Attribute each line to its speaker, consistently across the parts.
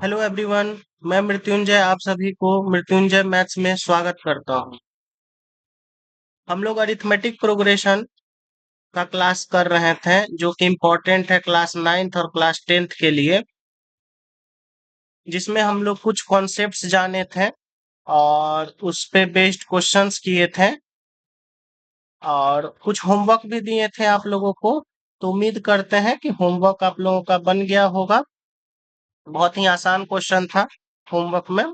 Speaker 1: Hello everyone. मैं मृत्युंजय आप सभी को मृत्युंजय मैथ्स में स्वागत करता हूं। हम लोग अरिथमेटिक प्रोग्रेशन का क्लास कर रहे थे जो कि इम्पोर्टेंट है क्लास 9th और क्लास 10th के लिए, जिसमें हम लोग कुछ कॉन्सेप्ट्स जाने थे और उस पे बेस्ड क्वेश्चंस किए थे और कुछ होमवर्क भी दिए थे आप लोगों को। तो उम्मीद करते हैं कि होमवर्क आप लोगों का बन गया होगा। बहुत ही आसान क्वेश्चन था होमवर्क में।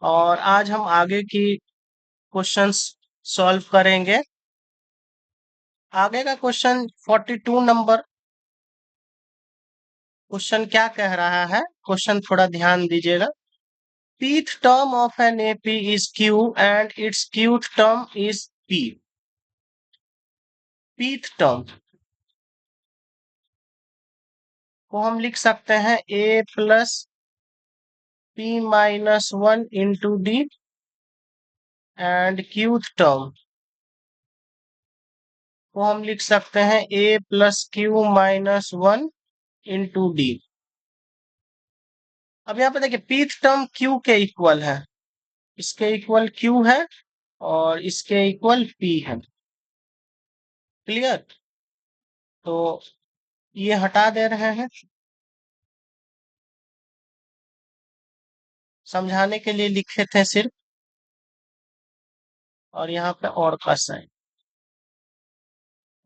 Speaker 1: और आज हम आगे की क्वेश्चंस सॉल्व करेंगे। आगे का क्वेश्चन 42 नंबर क्वेश्चन क्या कह रहा है, क्वेश्चन थोड़ा ध्यान दीजिएगा। pth term of an AP is Q and its qth term is P। pth term को हम लिख सकते हैं A plus P-1 into D and qth term को हम लिख सकते हैं A plus Q-1 into D. अब यहाँ पे देखिए pth टर्म Q के इक्वल है, इसके इक्वल Q है और इसके इक्वल P है। क्लियर? तो ये हटा दे रहे हैं समझाने के लिए, लिखे थे सिर्फ, और यहाँ पे और का साइन।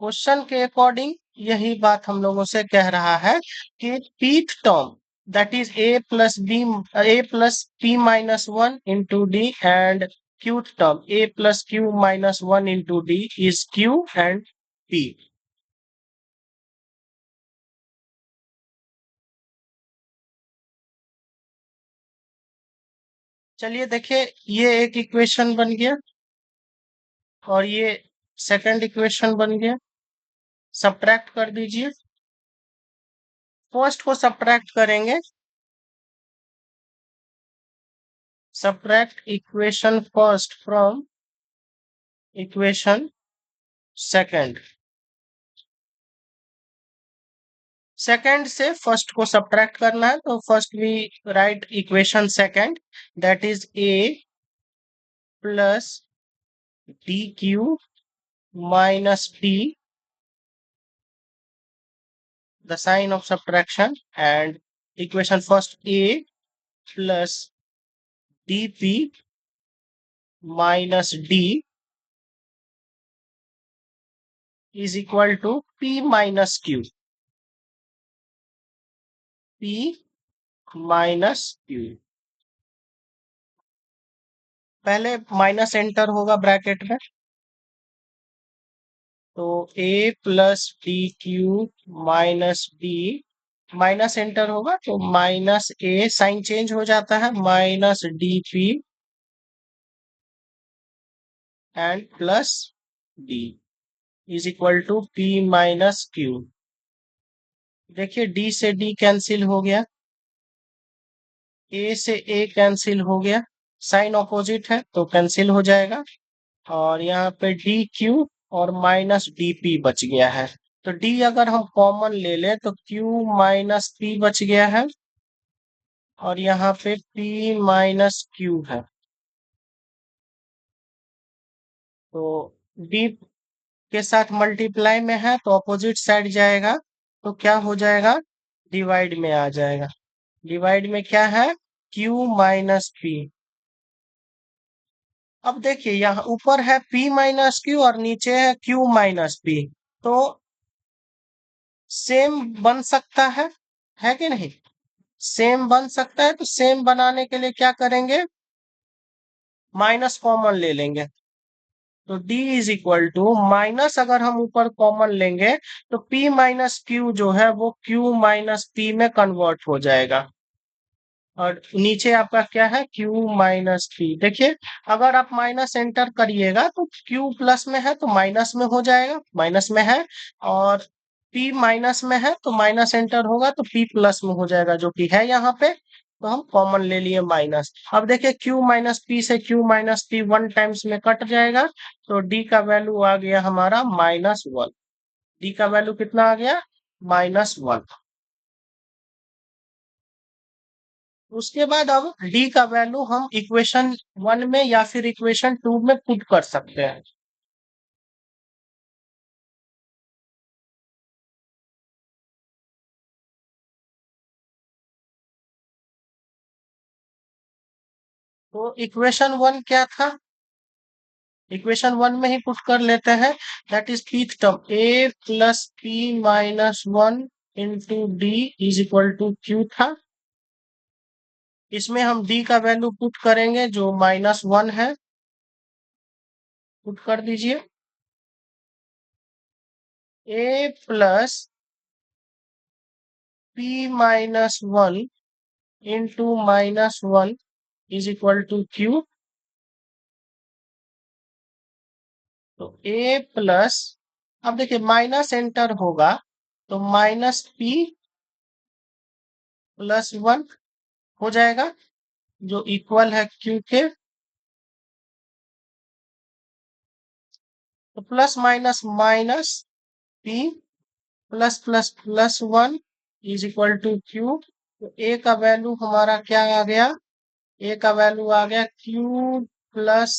Speaker 1: क्वेश्चन के अकॉर्डिंग यही बात हम लोगों से कह रहा है कि pth term that is a plus p-1 into D and qth term a plus q-1 into D is q and p। चलिए देखिए, ये एक इक्वेशन बन गया और ये सेकंड इक्वेशन बन गया। सब्ट्रैक्ट कर दीजिए। फर्स्ट को सब्ट्रैक्ट करेंगे, subtract equation first from equation second। Second से फर्स्ट को सब्ट्रैक्ट करना है, तो first we write equation second that is a plus d q minus p, the sign of subtraction, and equation first a plus dp minus d is equal to p minus q। p minus q, पहले minus enter होगा bracket में, तो a plus d q minus D, minus enter होगा तो minus a, sign change हो जाता है, minus d p and plus d is equal to p minus q. देखिए डी से डी कैंसिल हो गया, ए से ए कैंसिल हो गया, साइन ऑपोजिट है तो कैंसिल हो जाएगा, और यहाँ पे डी क्यू और माइनस डी पी बच गया है। तो डी अगर हम कॉमन ले लें तो क्यू माइनस पी बच गया है और यहाँ पे p माइनस क्यू है। तो d के साथ मल्टीप्लाई में है तो ऑपोजिट साइड जाएगा, तो क्या हो जाएगा, डिवाइड में आ जाएगा। डिवाइड में क्या है, q माइनस पी। अब देखिए यहाँ ऊपर है p माइनस क्यू और नीचे है q माइनस पी, तो सेम बन सकता है कि नहीं? सेम बन सकता है, तो सेम बनाने के लिए क्या करेंगे, माइनस कॉमन ले लेंगे। तो d is equal to minus, अगर हम ऊपर कॉमन लेंगे तो p माइनस क्यू जो है वो q माइनस p में कन्वर्ट हो जाएगा, और नीचे आपका क्या है, q माइनस p। देखिए अगर आप माइनस एंटर करिएगा तो q प्लस में है तो माइनस में हो जाएगा, माइनस में है, और p माइनस में है तो माइनस एंटर होगा तो p प्लस में हो जाएगा, जो कि है यहाँ पे, तो हम कॉमन ले लिए माइनस। अब देखिए q माइनस पी से q माइनस पी 1 टाइम्स में कट जाएगा, तो d का वैल्यू आ गया हमारा -1। d का वैल्यू कितना आ गया, -1। उसके बाद अब डी का वैल्यू हम इक्वेशन 1 में या फिर इक्वेशन 2 में पुट कर सकते हैं। तो इक्वेशन 1 क्या था? इक्वेशन 1 में ही पुट कर लेते हैं। That is pth term a plus p minus 1 into D is equal to q था। इसमें हम d का वैल्यू पुट करेंगे जो -1 है। पुट कर दीजिए। a plus p minus 1 into -1 is equal to q। तो a प्लस, अब देखिए माइनस एंटर होगा तो -p प्लस 1 हो जाएगा जो इक्वल है q के। तो plus minus minus p plus plus plus 1 is equal to q। तो a का वैल्यू हमारा क्या आ गया? a का वैल्यू आ गया q प्लस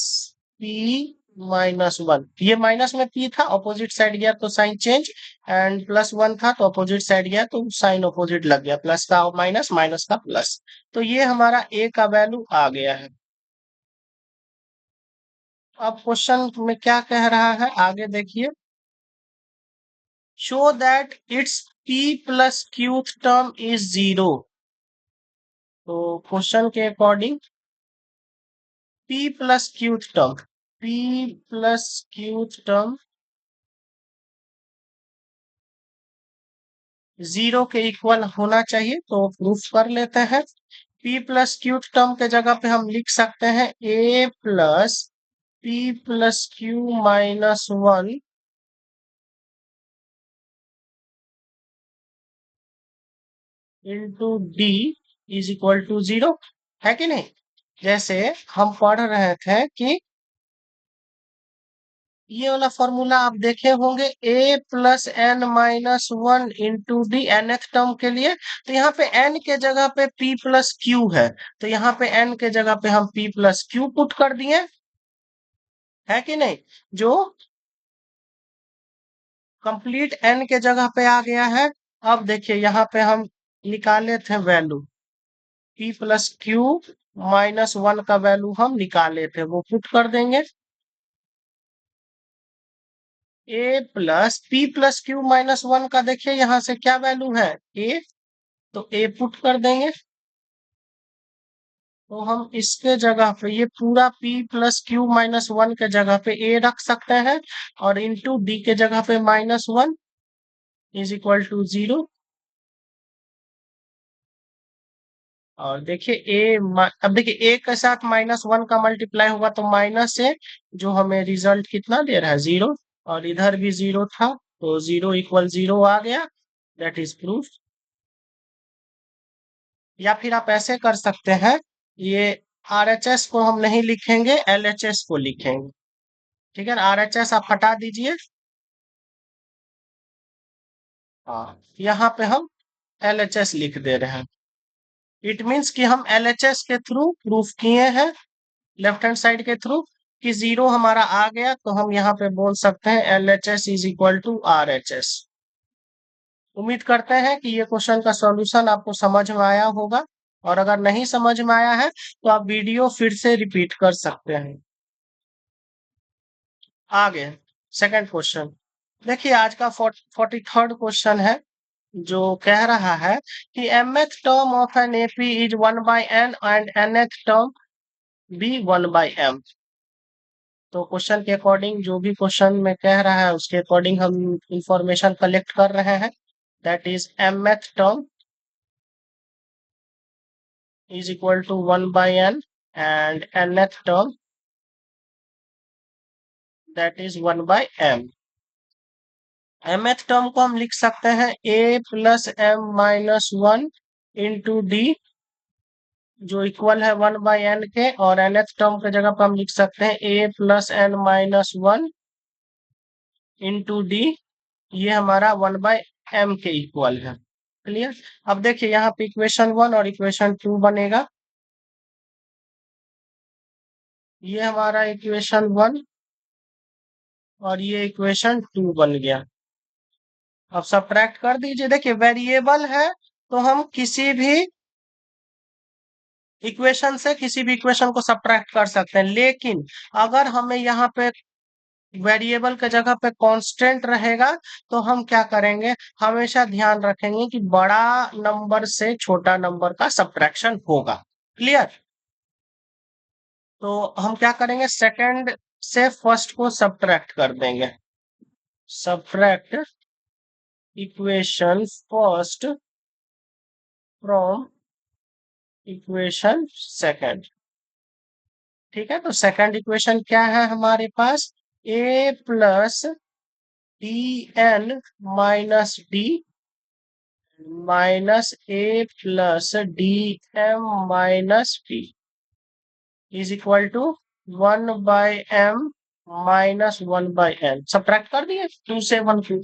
Speaker 1: p -1। ये माइनस में p था, ऑपोजिट साइड गया तो साइन चेंज, एंड प्लस 1 था तो ऑपोजिट साइड गया तो साइन ऑपोजिट लग गया, प्लस का माइनस, माइनस का प्लस। तो ये हमारा a का वैल्यू आ गया है। अब क्वेश्चन में क्या कह रहा है आगे देखिए। Show that it's p plus qth term is 0। तो क्वेश्चन के according p plus qth term, p plus qth term 0 के इक्वल होना चाहिए। तो प्रूफ कर लेते हैं। p प्लस qth टर्म के जगह पे हम लिख सकते हैं a plus p plus q minus 1 into D is equal to 0, है कि नहीं? जैसे हम पढ़ रहे थे कि ये वाला फॉर्मूला आप देखे होंगे, a plus N minus 1 into d nth term के लिए। तो यहाँ पे n के जगह पे p प्लस क्यू है, तो यहाँ पे n के जगह पे हम p प्लस क्यू पुट कर दिए, है कि नहीं? जो कंप्लीट n के जगह पे आ गया है। अब देखिए यहाँ पे हम निकाले the value p plus Q -1 का वैल्यू हम निकाले थे, वो पुट कर देंगे। a plus p plus Q -1 का देखिए यहाँ से क्या वैल्यू है a, तो a पुट कर देंगे। तो हम इसके जगह पे ये पूरा p प्लस क्यू -1 के जगह पे a रख सकते हैं, और इंटू d के जगह पे -1 इज इक्वल टू 0। और देखिए अब देखिए a के साथ -1 का मल्टीप्लाई होगा तो माइनस से जो हमें रिजल्ट कितना दे रहा है 0, और इधर भी 0 था तो 0 इक्वल 0 आ गया। That is proof. या फिर आप ऐसे कर सकते हैं, ये RHS को हम नहीं लिखेंगे, LHS को लिखेंगे। ठीक है ना, RHS आप हटा दीजिए। हाँ, यहाँ पे हम LHS लिख दे रहे हैं। इट मीन्स कि हम LHS के थ्रू प्रूफ किए हैं, लेफ्ट हैंड साइड के थ्रू, कि 0 हमारा आ गया, तो हम यहाँ पे बोल सकते हैं LHS is equal to RHS। उम्मीद करते हैं कि ये क्वेश्चन का सॉल्यूशन आपको समझ में आया होगा, और अगर नहीं समझ में आया है तो आप वीडियो फिर से रिपीट कर सकते हैं। आगे सेकंड क्वेश्चन देखिए, आज का 43rd क्वेश्चन है, जो कह रहा है कि mth term of an AP is 1 by n and nth term भी 1 बाई m। तो क्वेश्चन के अकॉर्डिंग, जो भी क्वेश्चन में कह रहा है उसके अकॉर्डिंग हम इंफॉर्मेशन कलेक्ट कर रहे हैं। That is mth term is equal to 1 by n and nth term that is 1 by m। mth term को हम लिख सकते हैं a plus m minus 1 into D, जो इक्वल है 1 बाई n के, और nth टर्म के जगह पर हम लिख सकते हैं a plus n minus 1 into D, ये हमारा 1 बाई m के इक्वल है। क्लियर। अब देखिए यहाँ पे इक्वेशन 1 और इक्वेशन 2 बनेगा। ये हमारा इक्वेशन 1 और ये इक्वेशन 2 बन गया। अब सब्ट्रैक्ट कर दीजिए। देखिए वेरिएबल है तो हम किसी भी इक्वेशन से किसी भी इक्वेशन को सब्ट्रैक्ट कर सकते हैं, लेकिन अगर हमें यहाँ पे वेरिएबल के जगह पे कांस्टेंट रहेगा तो हम क्या करेंगे, हमेशा ध्यान रखेंगे कि बड़ा नंबर से छोटा नंबर का सब्ट्रैक्शन होगा। क्लियर। तो हम क्या करेंगे, सेकंड से फर्स्ट को सब्ट्रैक्ट कर देंगे। Subtract equation first from equation second. ठीक है, तो सेकंड इक्वेशन क्या है हमारे पास, A plus D N minus D minus A plus D M minus D is equal to 1/m minus 1/n। Subtract कर दिए 2 से 1 को।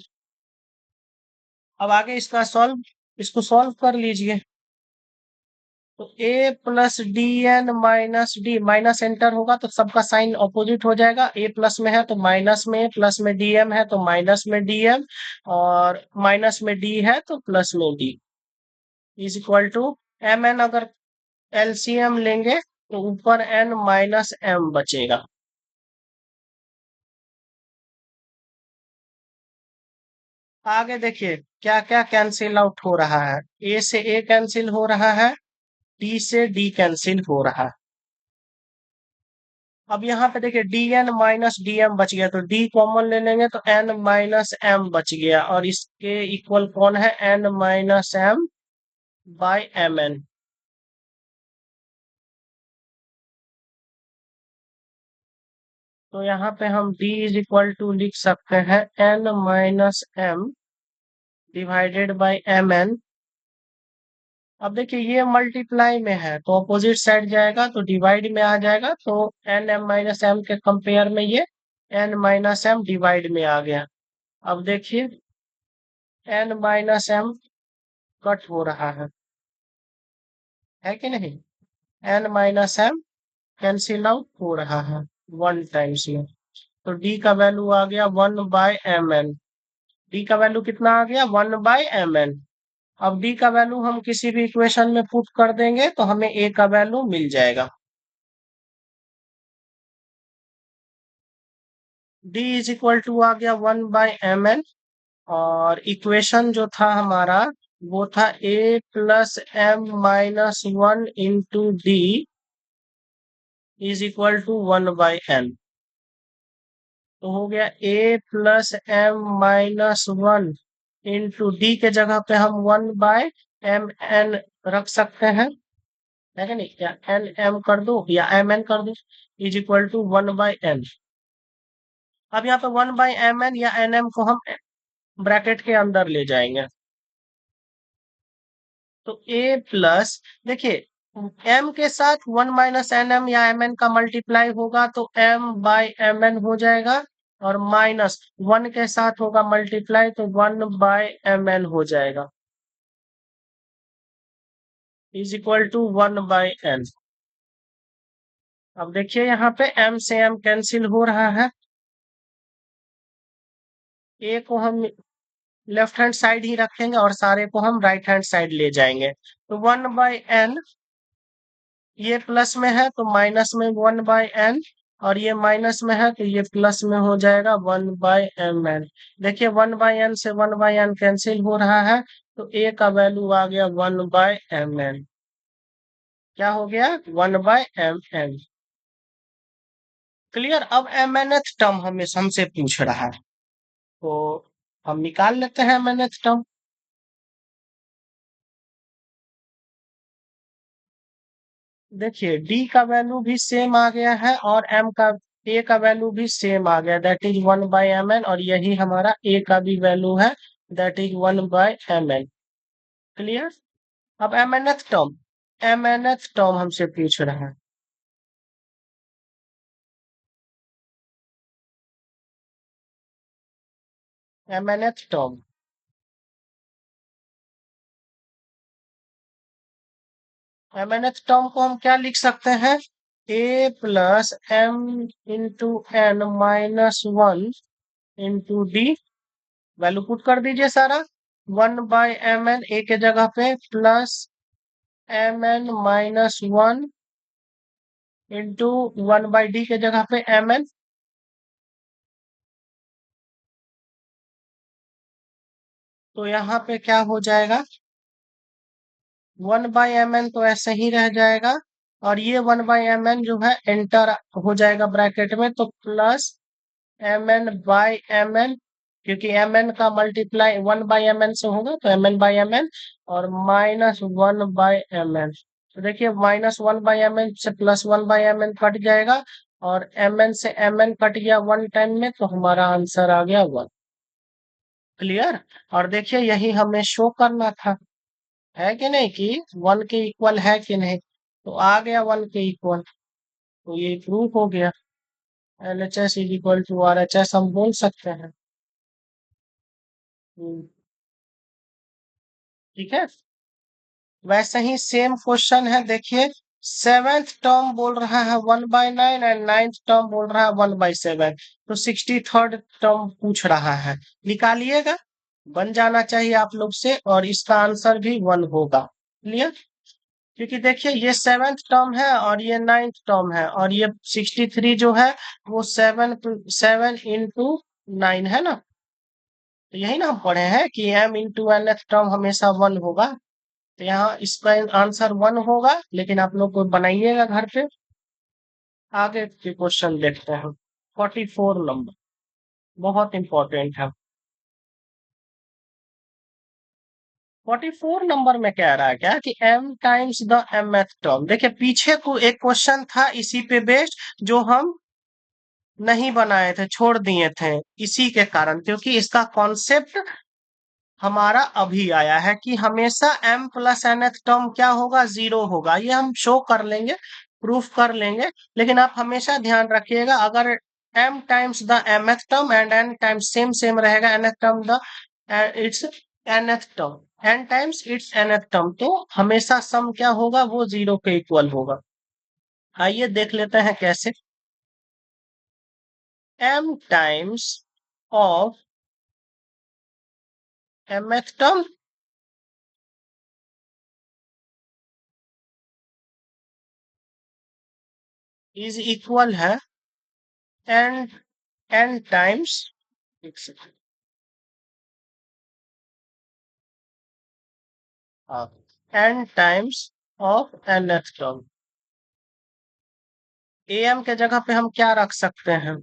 Speaker 1: अब आगे इसको सॉल्व कर लीजिए। तो A plus D N minus D, minus enter होगा तो सबका साइन ऑपोजिट हो जाएगा। ए प्लस में है तो माइनस में, प्लस में डीएम है तो माइनस में डीएम, और माइनस में डी है तो प्लस में d is equal to m n. अगर एलसीएम लेंगे तो ऊपर एन माइनस एम बचेगा। आगे देखिए क्या क्या कैंसिल आउट हो रहा है। ए से ए कैंसिल हो रहा है, डी से डी कैंसिल हो रहा है। अब यहाँ पे देखिए d N minus d m बच गया, तो डी कॉमन ले लेंगे तो एन माइनस एम बच गया, और इसके इक्वल कौन है, n minus m by m n. तो यहाँ पे हम d इज इक्वल टू लिख सकते हैं n minus m divided by m n. अब देखिए ये मल्टीप्लाई में है तो अपोजिट साइड जाएगा तो डिवाइड में आ जाएगा, तो एन एम माइनस एम के कंपेयर में ये एन माइनस एम डिवाइड में आ गया। अब देखिए एन माइनस एम कट हो रहा है कि नहीं, n minus m cancel out हो रहा है 1 टाइम्स में। तो डी का वैल्यू आ गया 1/mn। डी का वैल्यू कितना आ गया, 1/mn। अब डी का वैल्यू हम किसी भी इक्वेशन में पुट कर देंगे तो हमें ए का वैल्यू मिल जाएगा। डी इज इक्वल टू आ गया 1/mn, और इक्वेशन जो था हमारा वो था A plus M minus 1 into D is equal to 1/n। तो हो गया A plus M minus 1 into D के जगह पे हम 1/mn रख सकते हैं, है कि नहीं, या एन एम कर दो या एम एन कर दो, इज इक्वल टू 1/n। अब यहाँ पे 1/mn या एन एम को हम ब्रैकेट के अंदर ले जाएंगे। तो ए प्लस, देखिए m के साथ 1 माइनस एन एम या एम एन का मल्टीप्लाई होगा तो m बाई एम एन हो जाएगा, और माइनस 1 के साथ होगा मल्टीप्लाई तो 1/mn हो जाएगा, इज इक्वल टू 1/n। अब देखिए यहाँ पे m से m कैंसिल हो रहा है, a को हम लेफ्ट हैंड साइड ही रखेंगे और सारे को हम राइट हैंड साइड ले जाएंगे। तो 1/n, ये प्लस में है तो माइनस में 1/n, और ये माइनस में है तो ये प्लस में हो जाएगा 1/mn। देखिए 1/n से 1/n कैंसिल हो रहा है तो a का वैल्यू आ गया 1/mn। क्या हो गया, 1/mn। क्लियर। अब mnth टर्म हमें हमसे पूछ रहा है तो हम निकाल लेते हैं mnth टर्म। देखिए d का वैल्यू भी सेम आ गया है और m का, a का वैल्यू भी सेम आ गया, दैट इज 1/mn, और यही हमारा a का भी वैल्यू है, दैट इज 1/mn। क्लियर। अब mnth टर्म हमसे पूछ रहा है। mnth term M N th term को हम क्या लिख सकते हैं, A plus M into N minus one into D. Value put कर दीजिए सारा, 1/mn ए के जगह पे plus mn minus one into 1/d के जगह पे mn। तो यहाँ पे क्या हो जाएगा, 1/mn तो ऐसे ही रह जाएगा, और ये 1/mn जो है एंटर हो जाएगा ब्रैकेट में, तो प्लस mn/mn, क्योंकि mn का मल्टीप्लाई 1/mn से होगा तो mn/mn, और माइनस 1/mn। तो देखिए -1/mn से +1/mn कट जाएगा, और mn से mn कट गया वन टाइम में, तो हमारा आंसर आ गया 1। क्लियर। और देखिए यही हमें शो करना था, है कि नहीं, कि 1 के इक्वल है कि नहीं, तो आ गया 1 के इक्वल, तो ये प्रूफ हो गया। LHS is equal to RHS हम बोल सकते हैं। ठीक है। वैसे ही सेम क्वेश्चन है, देखिए सेवेंथ टर्म बोल रहा है 1/9 एंड नाइन्थ टर्म बोल रहा है 1/7, तो 63rd टर्म पूछ रहा है, निकालिएगा। बन जाना चाहिए आप लोग से, और इसका आंसर भी 1 होगा। क्लियर। क्योंकि देखिए ये सेवेंथ टर्म है और ये नाइन्थ टर्म है, और ये 63 जो है वो 7 इंटू 9 है ना। तो यही ना हम पढ़े हैं कि m इंटू एन टर्म हमेशा 1 होगा। तो यहाँ इसका आंसर 1 होगा, लेकिन आप लोग को बनाइएगा घर पे। आगे के क्वेश्चन देखते हैं। 44 नंबर बहुत इंपॉर्टेंट है। 44 नंबर में कह रहा है क्या कि m times the mth term. देखिए पीछे को एक क्वेश्चन था इसी पे बेस्ड, जो हम नहीं बनाए थे, छोड़ दिए थे, इसी के कारण, क्योंकि इसका कॉन्सेप्ट हमारा अभी आया है कि हमेशा m प्लस nth टर्म क्या होगा, 0 होगा। ये हम शो कर लेंगे, प्रूफ कर लेंगे, लेकिन आप हमेशा ध्यान रखिएगा, अगर m times the mth term and n times same same रहेगा nth term the it's nth term, n times it's nth term, तो हमेशा सम क्या होगा, वो 0 के इक्वल होगा। आइए देख लेते हैं कैसे। m times of mth term is equal है n n times, n times of nth term. am के जगह पे हम क्या रख सकते हैं,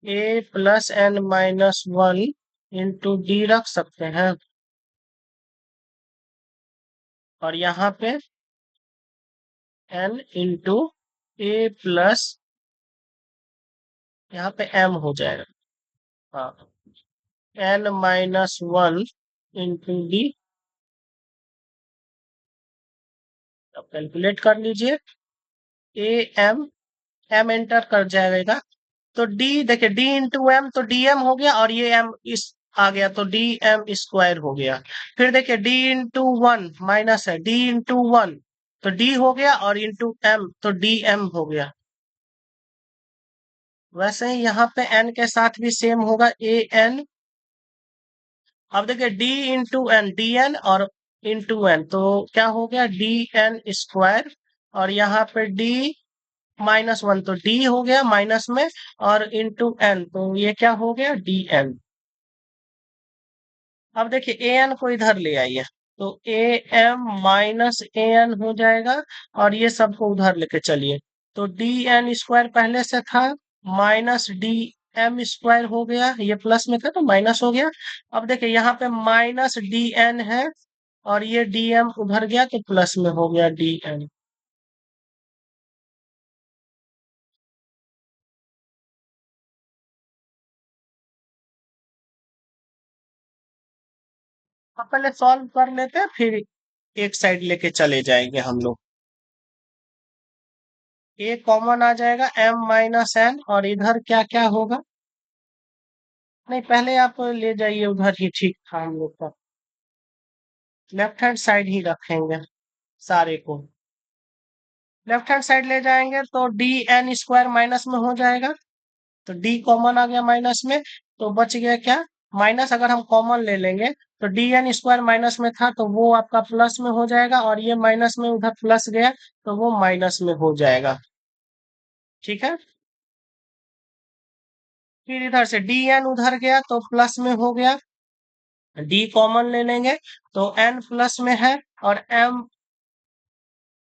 Speaker 1: a plus n minus one into D रख सकते हैं, और यहाँ पे n इंटू a प्लस, यहाँ पे m हो जाएगा, हाँ, n minus one into D. अब कैलकुलेट कर लीजिए, a m एंटर कर जाएगा, तो d देखिए d इंटू एम, तो डी एम हो गया, और ये m इस आ गया, तो डी एम स्क्वायर हो गया। फिर देखिए d इंटू वन माइनस है, d इंटू वन तो d हो गया, और इंटू m तो डी एम हो गया। वैसे ही यहाँ पे n के साथ भी सेम होगा, ए एन। अब देखिए d into n, d n और इंटू एन, तो क्या हो गया, डी एन स्क्वायर, और यहाँ पे d -1 तो d हो गया माइनस में, और इंटू एन, तो ये क्या हो गया, डी एन। अब देखिए ए एन को इधर ले आइए, तो a m minus a n हो जाएगा, और ये सबको उधर लेके चलिए, तो डी एन स्क्वायर पहले से था, माइनस डी एम स्क्वायर हो गया, ये प्लस में था तो माइनस हो गया। अब देखिए यहाँ पे माइनस डी एन है, और ये डी एम उधर गया तो प्लस में हो गया डी एन। अब पहले सॉल्व कर लेते हैं, फिर एक साइड लेके चले जाएंगे हम लोग। ए कॉमन आ जाएगा, m माइनस एन, और इधर क्या क्या होगा, नहीं पहले आप ले जाइए उधर ही, ठीक था हम लोग का, लेफ्ट हैंड साइड ही रखेंगे सारे को। लेफ्ट हैंड साइड ले जाएंगे तो डी एन स्क्वायर माइनस में हो जाएगा। तो डी कॉमन आ गया माइनस में। तो बच गया क्या, माइनस अगर हम कॉमन ले लेंगे तो डी एन स्क्वायर माइनस में था तो वो आपका प्लस में हो जाएगा, और ये माइनस में उधर प्लस गया तो वो माइनस में हो जाएगा। ठीक है। फिर इधर से डी एन उधर गया तो प्लस में हो गया, डी कॉमन ले लेंगे तो एन प्लस में है, और एम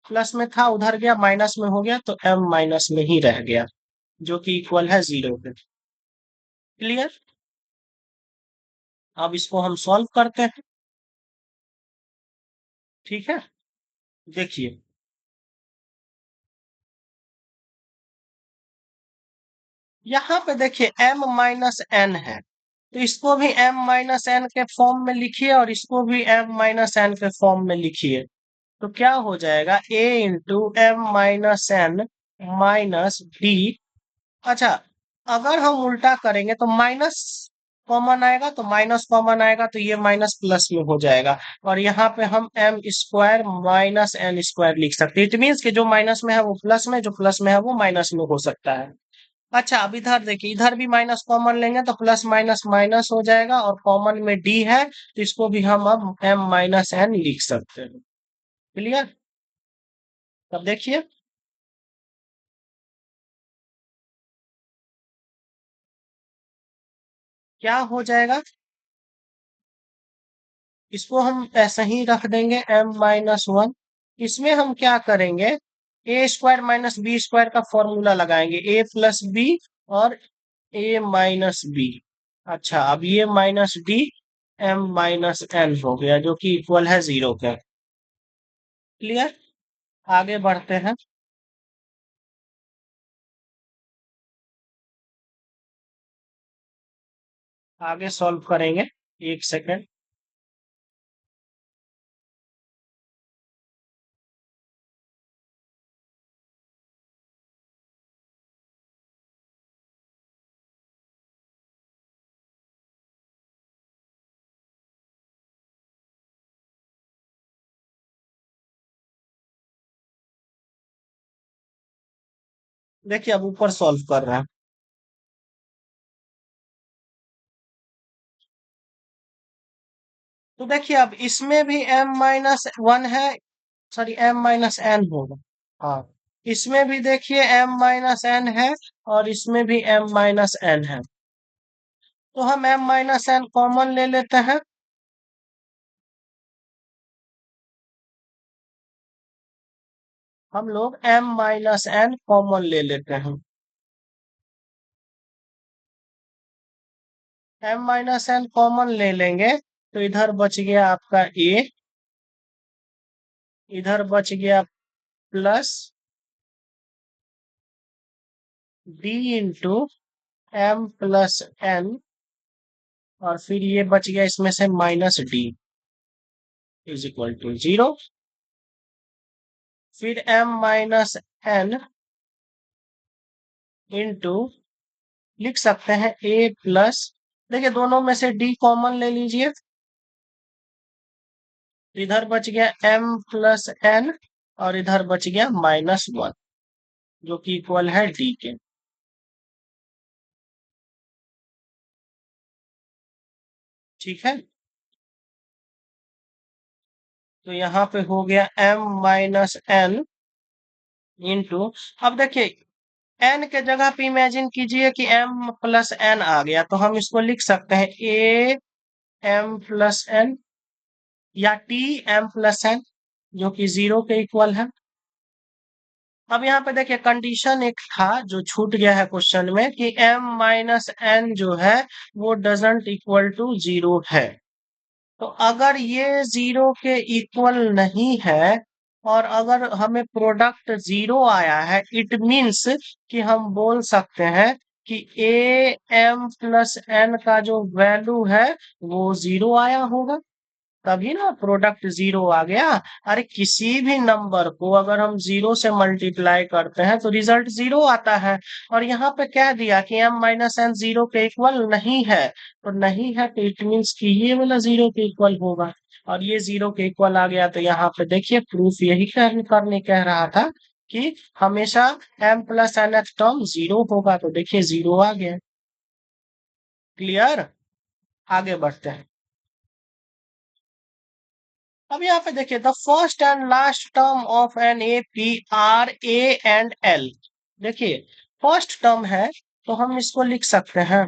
Speaker 1: प्लस में था उधर गया माइनस में हो गया तो एम माइनस में ही रह गया, जो कि इक्वल है 0 के। क्लियर। अब इसको हम सॉल्व करते हैं। ठीक है। देखिए, यहाँ पे देखिए m माइनस एन है, तो इसको भी m माइनस एन के फॉर्म में लिखिए और इसको भी m माइनस एन के फॉर्म में लिखिए। तो क्या हो जाएगा, a into m minus n minus d. अच्छा, अगर हम उल्टा करेंगे तो माइनस कॉमन आएगा, तो माइनस कॉमन आएगा तो ये माइनस प्लस में हो जाएगा, और यहाँ पे हम m square minus n square लिख सकते हैं। इट मीन्स कि जो माइनस में है वो प्लस में, जो प्लस में है वो माइनस में हो सकता है। अच्छा, अब इधर देखिए, इधर भी माइनस कॉमन लेंगे तो प्लस माइनस माइनस हो जाएगा, और कॉमन में डी है तो इसको भी हम अब एम माइनस एन लिख सकते हैं। क्लियर। तब देखिए क्या हो जाएगा, इसको हम ऐसा ही रख देंगे m-1। इसमें हम क्या करेंगे, a square minus b square का फॉर्मूला लगाएंगे, a प्लस बी और a माइनस बी। अच्छा, अब ये minus d m minus n हो गया, जो कि इक्वल है 0 के। क्लियर। आगे बढ़ते हैं। आगे सॉल्व करेंगे। एक सेकेंड। देखिए, अब ऊपर सॉल्व कर रहे हैं। तो देखिए, अब इसमें भी m-1 है, सॉरी m-n होगा। हाँ, इसमें भी देखिए m-n है, और इसमें भी m-n है। तो हम m-n कॉमन ले लेते हैं। हम लोग m-n कॉमन ले लेते हैं। m-n कॉमन ले लेंगे तो इधर बच गया आपका a, इधर बच गया plus d into m plus n, और फिर ये बच गया इसमें से minus D is equal to 0। फिर m-n इंटू लिख सकते हैं a प्लस, देखिए दोनों में से d कॉमन ले लीजिए, इधर बच गया m प्लस n, और इधर बच गया -1, जो कि इक्वल है d के। ठीक है। तो यहाँ पे हो गया m-n इंटू, अब देखिए n के जगह पे इमेजिन कीजिए कि m प्लस n आ गया, तो हम इसको लिख सकते हैं a m प्लस n, या t m प्लस n, जो कि 0 के इक्वल है। अब यहाँ पे देखिए, कंडीशन एक था जो छूट गया है क्वेश्चन में, कि m माइनस एन जो है वो डजंट इक्वल टू 0 है। तो अगर ये 0 के इक्वल नहीं है, और अगर हमें प्रोडक्ट 0 आया है, इट मीन्स कि हम बोल सकते हैं कि ए एम प्लस एन का जो वैल्यू है वो 0 आया होगा, तभी ना प्रोडक्ट 0 आ गया। अरे, किसी भी नंबर को अगर हम 0 से मल्टीप्लाई करते हैं तो रिजल्ट 0 आता है। और यहाँ पे कह दिया कि m माइनस एन 0 के इक्वल नहीं है, तो नहीं है तो इट मीन्स कि ये वाला 0 के इक्वल होगा, और ये 0 के इक्वल आ गया। तो यहाँ पे देखिए, प्रूफ यही करने कह रहा था कि हमेशा m प्लस nth टर्म 0 होगा, तो देखिए 0 आ गया। क्लियर। आगे बढ़ते हैं। अब यहाँ पे देखिए, the first and last term of an A P are a and l. देखिए, फर्स्ट टर्म है तो हम इसको लिख सकते हैं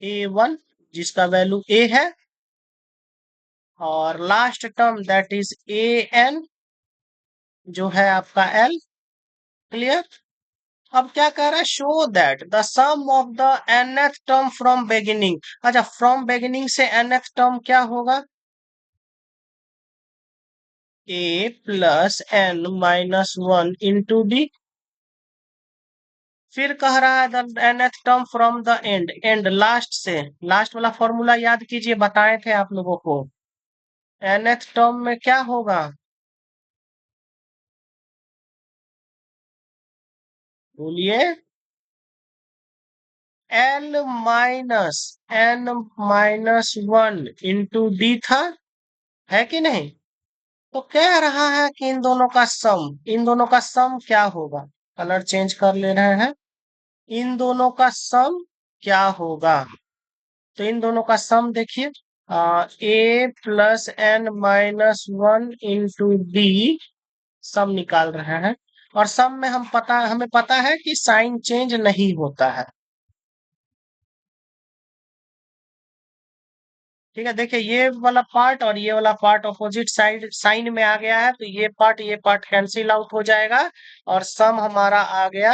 Speaker 1: A1, जिसका वैल्यू A है, और last term that is AN, जो है आपका L। क्लियर। अब क्या कह रहा है, show that the sum of the nth term from beginning. अच्छा, फ्रॉम बिगिनिंग से nth टर्म क्या होगा, A plus n minus 1 into d. फिर कह रहा है the nth term from the end, and last से। लास्ट वाला फॉर्मूला याद कीजिए, बताए थे आप लोगों को। nth टर्म में क्या होगा, बोलिए। L minus n minus 1 into D था, है कि नहीं। तो कह रहा है कि इन दोनों का सम, इन दोनों का सम क्या होगा। कलर चेंज कर ले रहे हैं। इन दोनों का सम क्या होगा, तो इन दोनों का सम देखिए, A plus N minus 1 into D, sum निकाल रहे हैं। और सम में हमें पता है कि साइन चेंज नहीं होता है। ठीक है, देखिए ये वाला पार्ट और ये वाला पार्ट अपोजिट साइड साइन में आ गया है, तो ये पार्ट कैंसिल आउट हो जाएगा। और सम हमारा आ गया,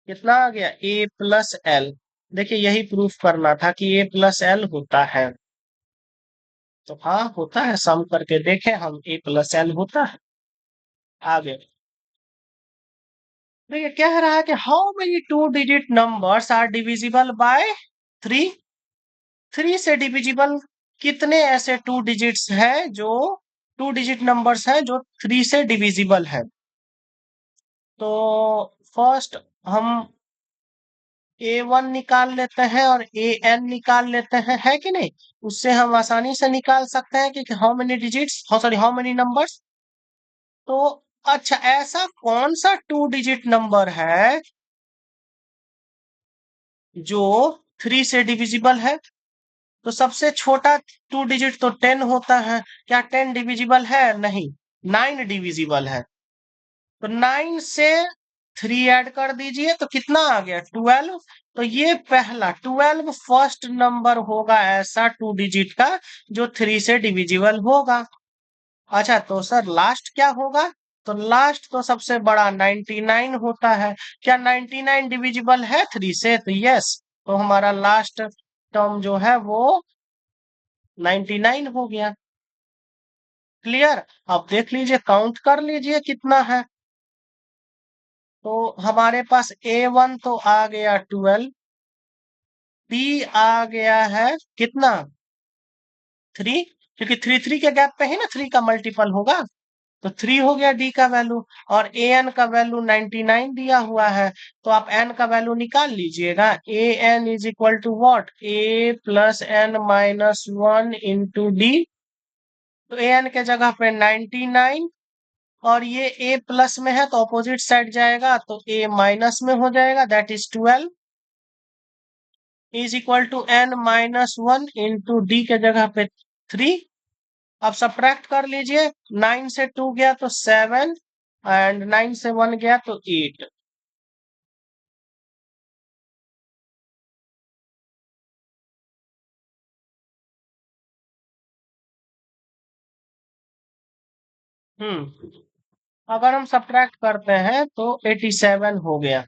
Speaker 1: कितना आ गया, ए प्लस एल। देखिए, यही प्रूफ करना था कि ए प्लस एल होता है। तो हाँ, होता है, सम करके देखें हम, ए प्लस एल होता है। आगे देखिए, कह रहा है कि how many two digit numbers are divisible by 3। 3 से डिविजिबल कितने ऐसे टू डिजिट्स हैं, जो टू डिजिट नंबर्स हैं जो 3 से डिविजिबल है। तो फर्स्ट हम A1 निकाल लेते हैं और AN निकाल लेते हैं, है कि नहीं। उससे हम आसानी से निकाल सकते हैं कि how many digits, sorry, how many numbers. तो अच्छा, ऐसा कौन सा टू डिजिट नंबर है जो 3 से डिविजिबल है। तो सबसे छोटा टू डिजिट तो 10 होता है। क्या 10 डिविजिबल है, नहीं। 9 डिविजिबल है। तो 9 से 3 ऐड कर दीजिए, तो कितना आ गया, 12। तो ये पहला 12 फर्स्ट नंबर होगा ऐसा टू डिजिट का जो 3 से डिविजिबल होगा। अच्छा, तो सर लास्ट क्या होगा, तो लास्ट तो सबसे बड़ा 99 होता है। क्या 99 डिविजिबल है 3 से, तो यस। तो हमारा लास्ट टर्म जो है वो 99 हो गया। क्लियर। अब देख लीजिए, काउंट कर लीजिए कितना है। तो हमारे पास A1 तो आ गया 12, B आ गया है कितना, 3, क्योंकि 3 के गैप पे ही ना 3 का मल्टीपल होगा। तो 3 हो गया D का वैल्यू। और AN का वैल्यू 99 दिया हुआ है, तो आप N का वैल्यू निकाल लीजिएगा। AN is equal to what, A plus N minus 1 into d. तो AN के जगह पे 99, और ये A प्लस में है तो ऑपोजिट साइड जाएगा, तो A माइनस में हो जाएगा, that is 12 is equal to n minus 1 into D के जगह पे 3। अब सब्ट्रैक्ट कर लीजिए, 9 से 2 गया तो 7, एंड 9 से 1 गया तो 8। अगर हम सब्ट्रैक्ट करते हैं तो 87 हो गया।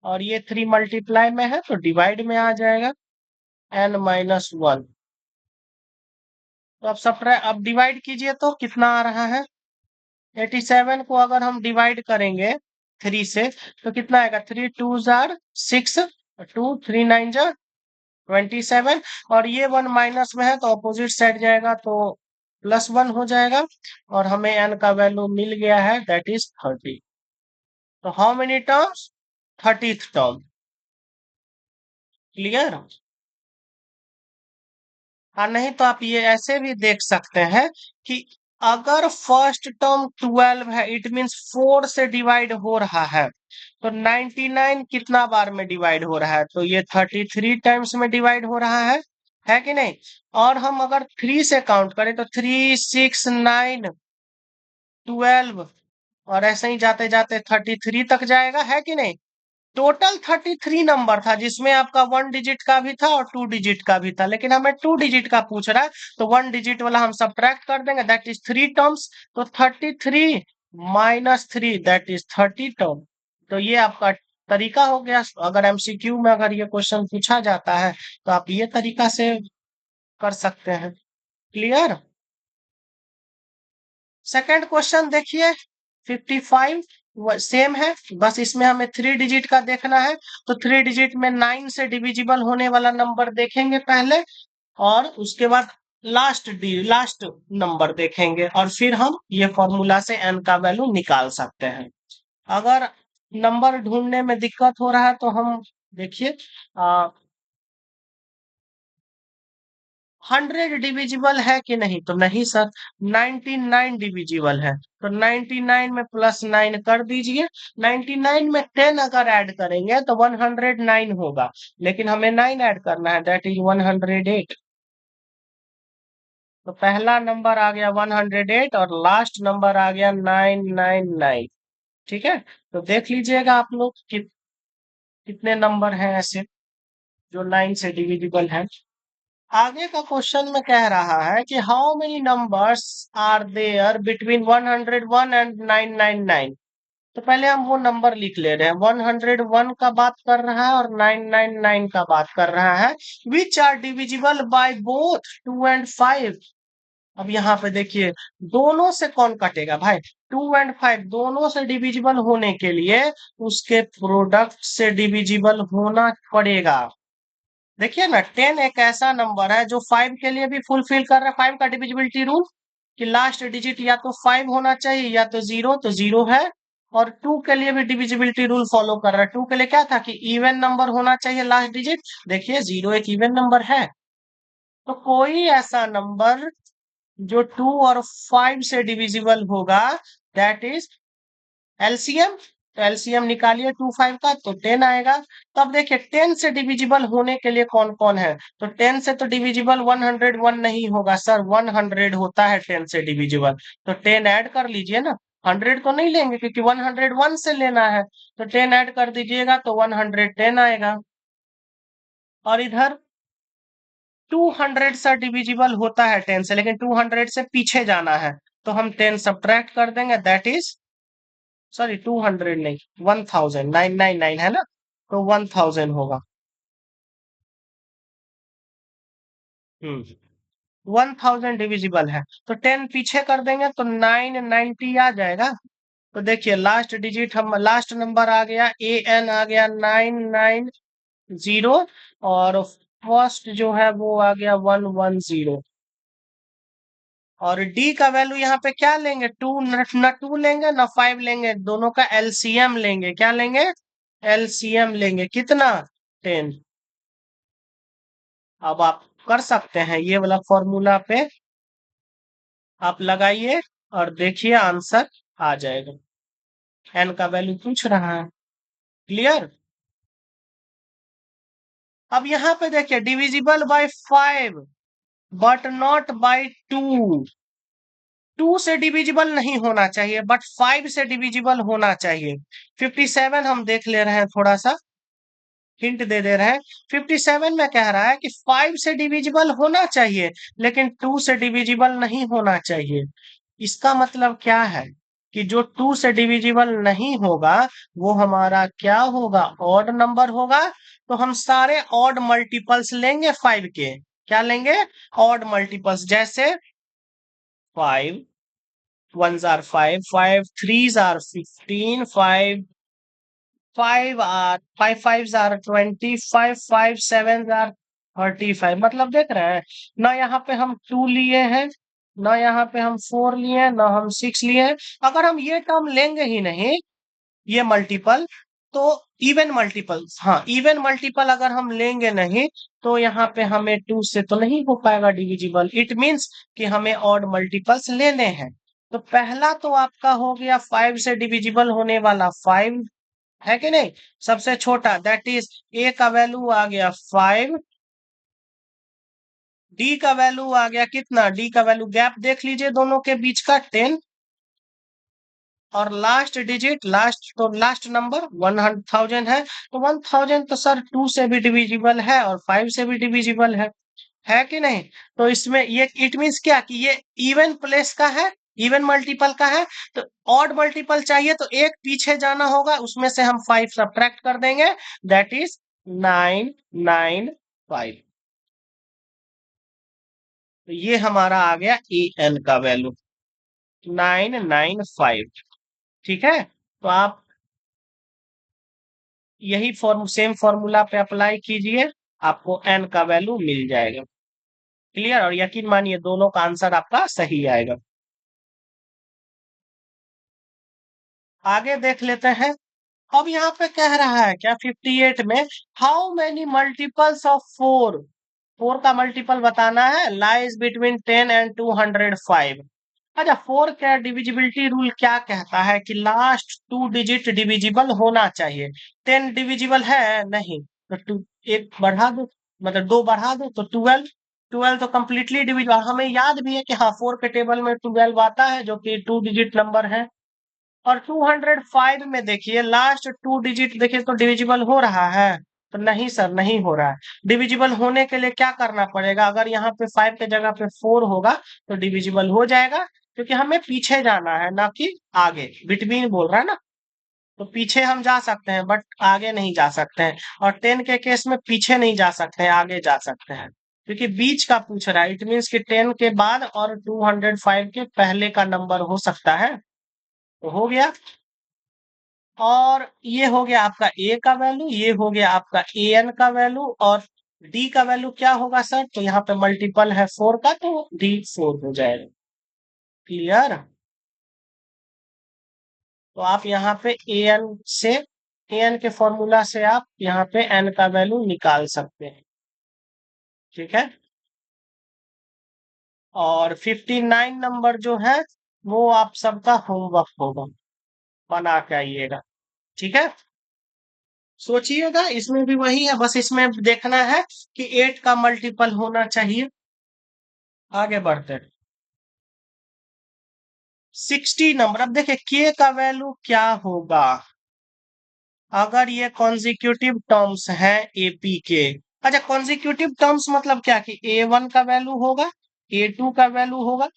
Speaker 1: और ये 3 मल्टीप्लाई में है तो डिवाइड में आ जाएगा, n-1। तो अब सब्ट्रैक्ट, अब डिवाइड कीजिए तो कितना आ रहा है, 87 को अगर हम डिवाइड करेंगे 3 से, तो कितना आएगा, 3 टू जार 6, 2 3 9 जार 27। और ये 1 माइनस में है तो अपोजिट साइड जाएगा, तो +1 हो जाएगा। और हमें n का वैल्यू मिल गया है, दैट इज 30। तो how many terms, 30th term. Clear. और नहीं तो आप ये ऐसे भी देख सकते हैं कि अगर फर्स्ट टर्म 12 है, इट मींस 4 से डिवाइड हो रहा है, तो 99 कितना बार में डिवाइड हो रहा है, तो ये 33 टाइम्स में डिवाइड हो रहा है कि नहीं। और हम अगर 3 से काउंट करें तो 3 6 9 12, और ऐसे ही जाते जाते 33 तक जाएगा, है कि नहीं। टोटल 33 नंबर था, जिसमें आपका 1 डिजिट का भी था और 2 डिजिट का भी था, लेकिन हमें 2 डिजिट का पूछ रहा है, तो 1 डिजिट वाला हम सब्ट्रैक्ट कर देंगे, दैट इज 3 टर्म्स। तो 33 माइनस 3 दैट इज 30 टर्म। तो ये आपका तरीका हो गया। अगर एमसीक्यू में अगर ये क्वेश्चन पूछा जाता है तो आप ये तरीका से कर सकते हैं। क्लियर। सेकंड क्वेश्चन देखिए, 55 सेम है, बस इसमें हमें 3 डिजिट का देखना है। तो 3 डिजिट में 9 से डिविजिबल होने वाला नंबर देखेंगे पहले, और उसके बाद लास्ट नंबर देखेंगे, और फिर हम ये फॉर्मूला से एन का वैल्यू निकाल सकते हैं। अगर नंबर ढूंढने में दिक्कत हो रहा है तो हम देखिए, 100 डिविजिबल है कि नहीं, तो नहीं सर। 99 डिविजिबल है, तो 99 में +9 कर दीजिए। 99 में 10 अगर ऐड करेंगे तो 109 होगा, लेकिन हमें 9 ऐड करना है, दैट इज 108। तो पहला नंबर आ गया 108 और लास्ट नंबर आ गया 999। ठीक है, तो देख लीजिएगा आप लोग कि कितने नंबर हैं ऐसे जो 9 से डिविजिबल है। आगे का क्वेश्चन में कह रहा है कि how many numbers are there between 101 and 999। तो पहले हम वो नंबर लिख ले रहे हैं, 101 का बात कर रहा है और 999 का बात कर रहा है, which are divisible by both 2 and 5। अब यहाँ पे देखिए, दोनों से कौन कटेगा भाई, 2 एंड 5 दोनों से डिविजिबल होने के लिए उसके प्रोडक्ट से डिविजिबल होना पड़ेगा। देखिए ना, 10 एक ऐसा नंबर है जो 5 के लिए भी फुलफिल कर रहा है, 5 का डिविजिबिलिटी रूल, कि लास्ट डिजिट या तो 5 होना चाहिए या तो 0, तो 0 है। और 2 के लिए भी डिविजिबिलिटी रूल फॉलो कर रहा है, 2 के लिए क्या था कि इवन नंबर होना चाहिए लास्ट डिजिट, देखिए 0 एक इवन नंबर है। तो कोई ऐसा नंबर जो 2 और 5 से डिविजिबल होगा, दैट इज एलसीएम। तो एलसीएम निकालिए 2 5 का, तो 10 आएगा। तब देखिए 10 से डिविजिबल होने के लिए कौन कौन है, तो 10 से तो डिविजिबल 101 नहीं होगा सर, 100 होता है 10 से डिविजिबल। तो 10 ऐड कर लीजिए ना, 100 तो नहीं लेंगे क्योंकि 101 से लेना है, तो 10 ऐड कर दीजिएगा तो 110 आएगा। और इधर 200 से डिविजिबल होता है 10 से, लेकिन 200 से पीछे जाना है, तो हम 10 सब्ट्रैक्ट कर देंगे, दैट इज, सॉरी 200 नहीं, 1000, 999 है ना, तो 1000 होगा। 1000 डिविजिबल है, तो 10 पीछे कर देंगे तो 990 आ जाएगा। तो देखिए लास्ट डिजिट, हम लास्ट नंबर आ गया, ए एन आ गया 990, और फर्स्ट जो है वो आ गया 110। और डी का वैल्यू यहाँ पे क्या लेंगे, टू, न 2 लेंगे न 5 लेंगे, दोनों का एलसीएम लेंगे। क्या लेंगे, एलसीएम लेंगे, कितना, 10। अब आप कर सकते हैं ये वाला फॉर्मूला पे आप लगाइए और देखिए आंसर आ जाएगा। एन का वैल्यू पूछ रहा है। क्लियर। अब यहाँ पे देखिए, divisible by 5 but not by 2। 2 से डिविजिबल नहीं होना चाहिए बट 5 से डिविजिबल होना चाहिए। 57 हम देख ले रहे हैं, थोड़ा सा हिंट दे दे रहे हैं। 57 में कह रहा है कि 5 से डिविजिबल होना चाहिए लेकिन 2 से डिविजिबल नहीं होना चाहिए। इसका मतलब क्या है कि जो 2 से डिविजिबल नहीं होगा वो हमारा क्या होगा, ऑड नंबर होगा। तो हम सारे ऑड मल्टीपल्स लेंगे 5 के। क्या लेंगे, ऑड मल्टीपल्स, जैसे 5 ones are 5, 5 threes are 15, 5 fives are 20, 5 sevens are 35। मतलब देख रहे हैं ना, यहाँ पे हम 2 लिए हैं, ना यहाँ पे हम 4 लिए हैं, ना हम 6 लिए हैं। अगर हम ये टर्म लेंगे ही नहीं, ये मल्टीपल, तो इवन मल्टीपल्स, हाँ इवन मल्टीपल अगर हम लेंगे नहीं तो यहाँ पे हमें 2 से तो नहीं हो पाएगा डिविजिबल। इट मीन्स कि हमें ऑड मल्टीपल्स लेने हैं। तो पहला तो आपका हो गया 5 से डिविजिबल होने वाला 5, है कि नहीं। सबसे छोटा दैट इज ए का वैल्यू आ गया 5, डी का वैल्यू आ गया कितना, डी का वैल्यू गैप देख लीजिए दोनों के बीच का 10, और लास्ट डिजिट लास्ट तो लास्ट नंबर 1000 है। तो 1000 तो सर 2 से भी डिविजिबल है और 5 से भी डिविजिबल है कि नहीं। तो इसमें ये इट मीन्स क्या कि ये इवन प्लेस का है, इवन मल्टीपल का है। तो ऑड मल्टीपल चाहिए तो एक पीछे जाना होगा, उसमें से हम 5 सब्ट्रैक्ट कर देंगे, दैट इज 995। तो ये हमारा आ गया ए एन का वैल्यू 995। ठीक है, तो आप यही सेम फॉर्मूला पे अप्लाई कीजिए, आपको एन का वैल्यू मिल जाएगा। क्लियर, और यकीन मानिए दोनों का आंसर आपका सही आएगा। आगे देख लेते हैं। अब यहाँ पे कह रहा है क्या 58 में, हाउ मेनी मल्टीपल्स ऑफ 4, 4 का मल्टीपल बताना है, लाइज बिटवीन 10 एंड 205। अच्छा, 4 का डिविजिबिलिटी रूल क्या कहता है कि लास्ट 2 डिजिट डिविजिबल होना चाहिए। 10 डिविजिबल है नहीं, तो टू एक बढ़ा दो, मतलब 2 बढ़ा दो तो 12, 12 तो कंप्लीटली डिविजिबल। हमें याद भी है कि हाँ 4 के टेबल में 12 आता है जो कि 2 डिजिट नंबर है। और 205 में देखिए लास्ट 2 डिजिट देखिए तो डिविजिबल हो रहा है, तो नहीं सर नहीं हो रहा है। डिविजिबल होने के लिए क्या करना पड़ेगा, अगर यहाँ पे 5 के जगह पे 4 होगा तो डिविजिबल हो जाएगा, क्योंकि हमें पीछे जाना है ना कि आगे, बिटवीन बोल रहा है ना। तो पीछे हम जा सकते हैं बट आगे नहीं जा सकते हैं, और 10 के केस में पीछे नहीं जा सकते हैं, आगे जा सकते हैं, क्योंकि बीच का पूछ रहा है। इट मीन्स कि 10 के बाद और 205 के पहले का नंबर हो सकता है। तो हो गया, और ये हो गया आपका ए का वैल्यू, ये हो गया आपका ए एन का वैल्यू, और डी का वैल्यू क्या होगा सर, तो यहाँ पे मल्टीपल है 4 का तो डी 4 हो जाएगा। क्लियर, तो आप यहाँ पे ए एन से, ए एन के फॉर्मूला से आप यहाँ पे एन का वैल्यू निकाल सकते हैं। ठीक है, और 59 नंबर जो है वो आप सबका होमवर्क होगा, बना के आइएगा। ठीक है, सोचिएगा, इसमें भी वही है, बस इसमें देखना है कि 8 का मल्टीपल होना चाहिए। आगे बढ़ते हैं। 60 नंबर, अब देखिए के का वैल्यू क्या होगा अगर ये कॉन्जिक्यूटिव टर्म्स है एपी के। अच्छा, कॉन्जिक्यूटिव टर्म्स मतलब क्या कि A1 का वैल्यू होगा, A2 का वैल्यू होगा,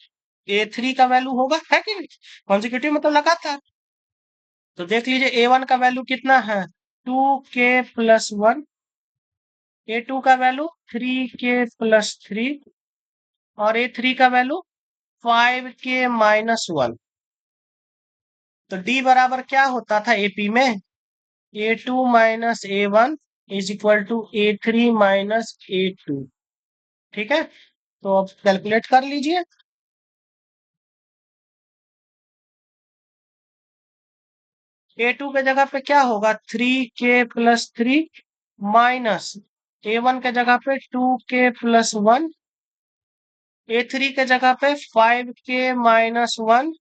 Speaker 1: A3 का वैल्यू होगा, है कि नहीं। कॉन्जिक्यूटिव मतलब लगातार। तो देख लीजिए A1 का वैल्यू कितना है, 2k+1, A2 का वैल्यू 3k+3, और A3 का वैल्यू 5k-1। तो डी बराबर क्या होता था एपी में, A2 - A1 is equal to A3 - A2। ठीक है, तो अब कैलकुलेट कर लीजिए। A2 के जगह पे क्या होगा, 3k+3 माइनस A1 के जगह पे 2k+1, A3 के जगह पे 5k-1,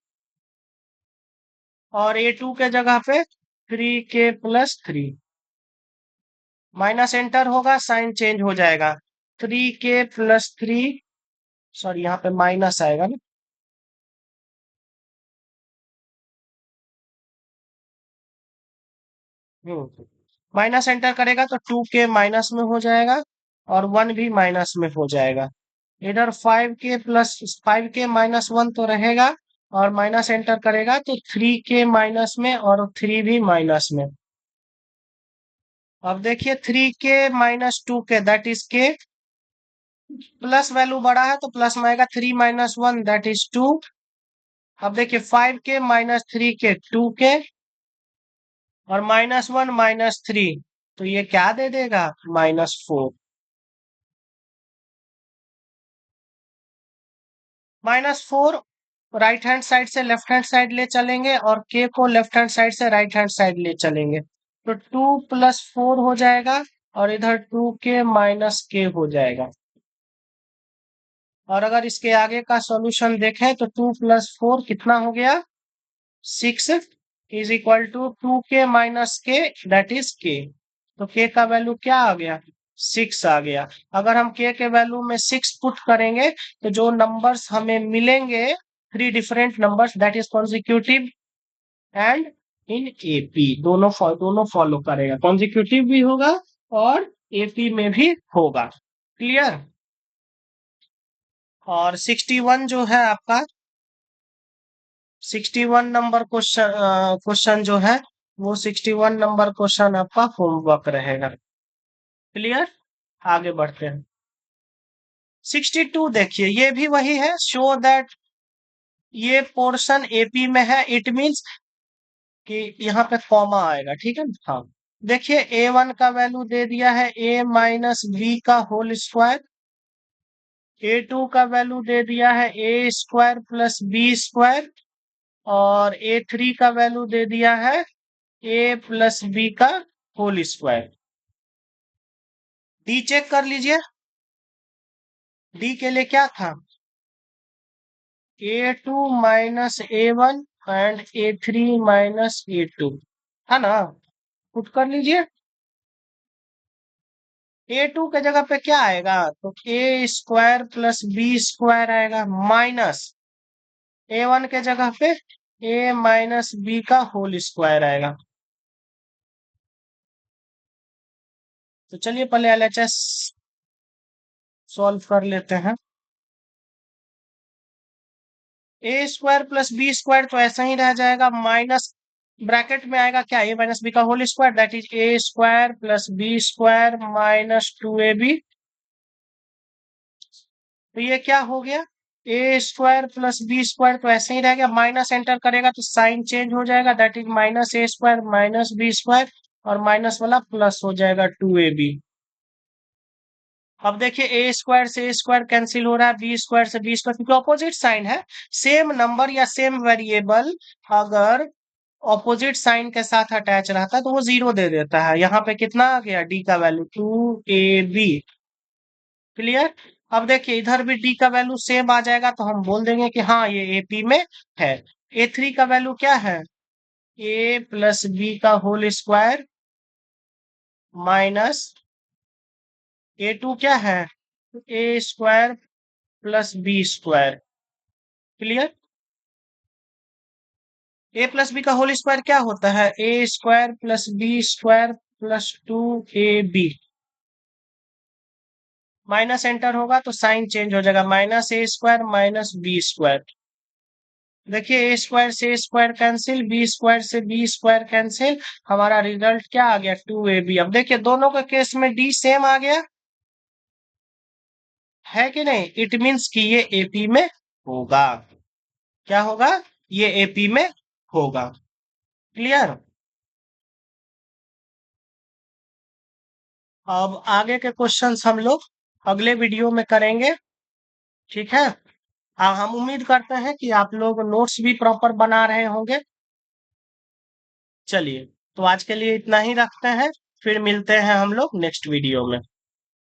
Speaker 1: और A2 के जगह पे 3k+3। माइनस एंटर होगा, साइन चेंज हो जाएगा, 3k+3, सॉरी यहाँ पे माइनस आएगा ना। माइनस एंटर करेगा तो 2k माइनस में हो जाएगा, और 1 भी माइनस में हो जाएगा। इधर 5k+5k-1 तो रहेगा, और माइनस एंटर करेगा तो 3k माइनस में, और 3 भी माइनस में। अब देखिए 3k - 2k दैट इज के, प्लस वैल्यू बड़ा है तो प्लस में आएगा, 3 - 1 दैट इज 2। अब देखिए 5k - 3k 2k, और -1 - 3, तो ये क्या दे देगा, -4। -4 राइट हैंड साइड से लेफ्ट हैंड साइड ले चलेंगे, और के को लेफ्ट हैंड साइड से राइट हैंड साइड ले चलेंगे। तो 2 + 4 हो जाएगा और इधर 2k - k हो जाएगा। और अगर इसके आगे का सॉल्यूशन देखें तो 2 + 4 कितना हो गया, 6 is equal to 2k - k that is k। तो k का वैल्यू क्या आ गया, 6 आ गया। अगर हम k के वैल्यू में 6 पुट करेंगे तो जो नंबर्स हमें मिलेंगे, 3 different numbers that is consecutive and in AP, दोनों फॉलो करेगा, कॉन्जिक्यूटिव भी होगा और एपी में भी होगा। क्लियर। और 61 जो है आपका, 61 नंबर क्वेश्चन जो है, वो 61 नंबर क्वेश्चन आपका होमवर्क रहेगा। क्लियर। आगे बढ़ते हैं। 62 देखिए, ये भी वही है, शो दैट ये पोर्शन एपी में है, इट मींस कि यहाँ पे कॉमा आएगा, ठीक है ना। हाँ, देखिए A1 का वैल्यू दे दिया है a - b² A2 का वैल्यू दे दिया है a² + b², और A3 का वैल्यू दे दिया है a + b²। डी चेक कर लीजिए, डी के लिए क्या था, a2 - a1 and a3 - a2, है ना। पुट कर लीजिए। a2 के जगह पे क्या आएगा, तो a² + b² आएगा, माइनस a1 के जगह पे a - b² आएगा। तो चलिए पहले एलएचएस सॉल्व कर लेते हैं। a² + b² तो ऐसा ही रह जाएगा, माइनस ब्रैकेट में आएगा क्या, a - b² that is a² + b² - 2ab। तो ये क्या हो गया, a² + b² तो ऐसे ही रह गया, माइनस एंटर करेगा तो साइन चेंज हो जाएगा, दैट इज -a² - b² और माइनस वाला प्लस हो जाएगा 2ab। अब देखिए a² से a² कैंसिल हो रहा है, b² से b², क्योंकि ऑपोजिट साइन है। सेम नंबर या सेम वेरिएबल अगर ऑपोजिट साइन के साथ अटैच रहता है तो वो 0 दे देता है। यहाँ पे कितना आ गया, डी का वैल्यू 2ab। क्लियर। अब देखिए इधर भी डी का वैल्यू सेम आ जाएगा तो हम बोल देंगे कि हाँ ये एपी में है। a3 का वैल्यू क्या है, a + b² माइनस a2 क्या है, a² + b²। Clear. a + b² क्या होता है, a² + b² + 2ab। Minus enter होगा तो साइन चेंज हो जाएगा, -a² - b²। देखिए a² से a² कैंसिल, b² से b² कैंसिल, हमारा रिजल्ट क्या आ गया, 2ab। अब देखिए दोनों के केस में डी सेम आ गया है कि नहीं, इट मींस कि ये एपी में होगा। क्या होगा, ये एपी में होगा। क्लियर। अब आगे के क्वेश्चंस हम लोग अगले वीडियो में करेंगे, ठीक है। हम उम्मीद करते हैं कि आप लोग नोट्स भी प्रॉपर बना रहे होंगे। चलिए, तो आज के लिए इतना ही रखते हैं, फिर मिलते हैं हम लोग नेक्स्ट वीडियो में।